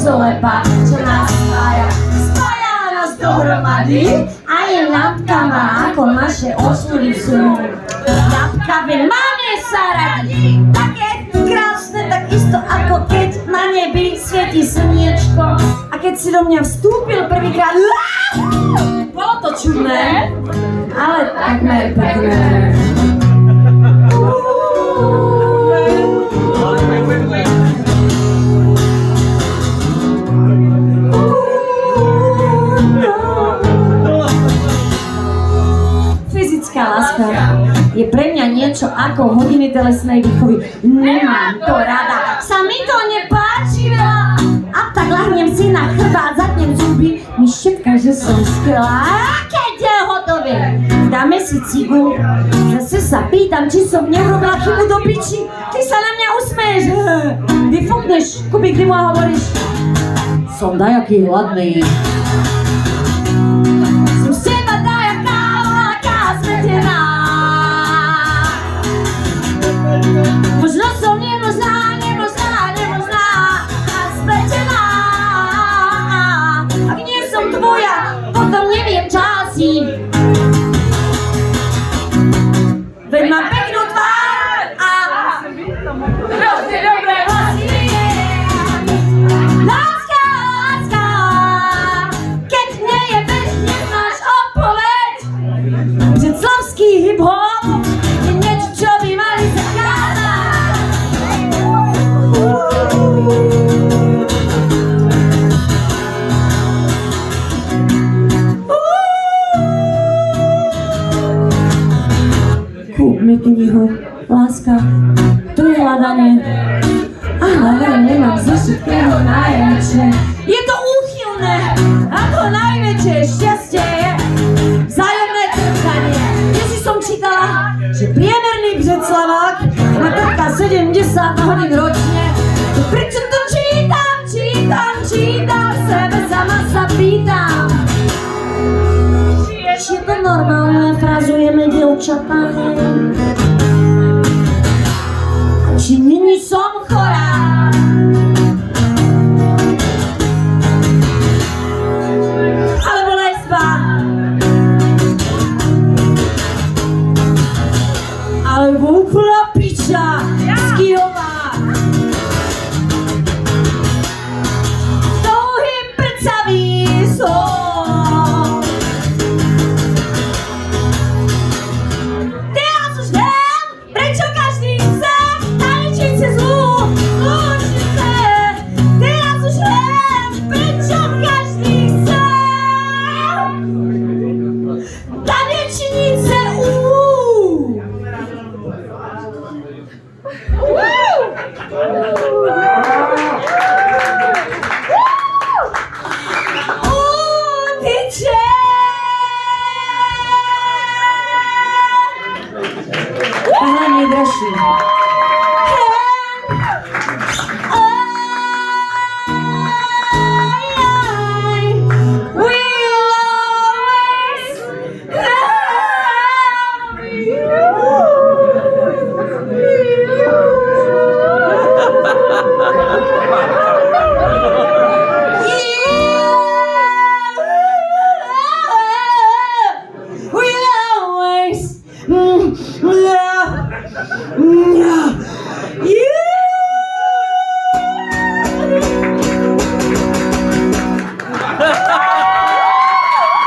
veľkolepa, čo nás spája nás dohromady a je lampkama ako naše osúdy sú. Lampkave máme sa radi, také krásne, tak isto ako keď na nebi svieti slniečko. A keď si do mňa vstúpil prvýkrát, bolo to čudné, ale takmer pekné. Fyzická láska je pre mňa niečo ako hodiny telesnej výchovy. Nemám to rada, sa mi to nepáči veľa. A tak lahnem si na chrbát, zatnem zuby, mi šepka, že som skvelá. A keď je hotové, dáme si cigu. Zase sa pýtam, či som neurobila chybu do piči. Ty sa na mňa usmeješ. Ty fúkneš, Kubík, ty mu hovoríš: som dajaký hladný. Som z teba dajaká, aká svetená. Možno som nemožná a svetená. Ak nie som tvoja, potom neviem, čo asi. Veď mám peknú tvár a proste dobré vlasy. Láska, keď nejebeš, neznáš odpoveď. Břeclavský hip-hop je niečo, čo by mali zakázať. Kúp mi knihu, láska, tu je hľadanie. A hľadanie mám zo všetkého najväčšie. Je to úchylné a to najväčšie šťastie je vzájomné trpkanie. Dnes som čítala, že priemerný Břeclavák má trpka 70 hodín ročne. Prečo to čítam, sebe sama sa pýtam. Či je to normálne, frazujeme dievčatá, či nyní som chorá. Alebo lesba. Alebo úplná piča z Kyjova. Touhy prcavý som. Teraz už viem, prečo každý chce tančiť si zlú lúčice. Teraz už viem, prečo každý chce tanečnice. Tyče! Tahle nejdražší.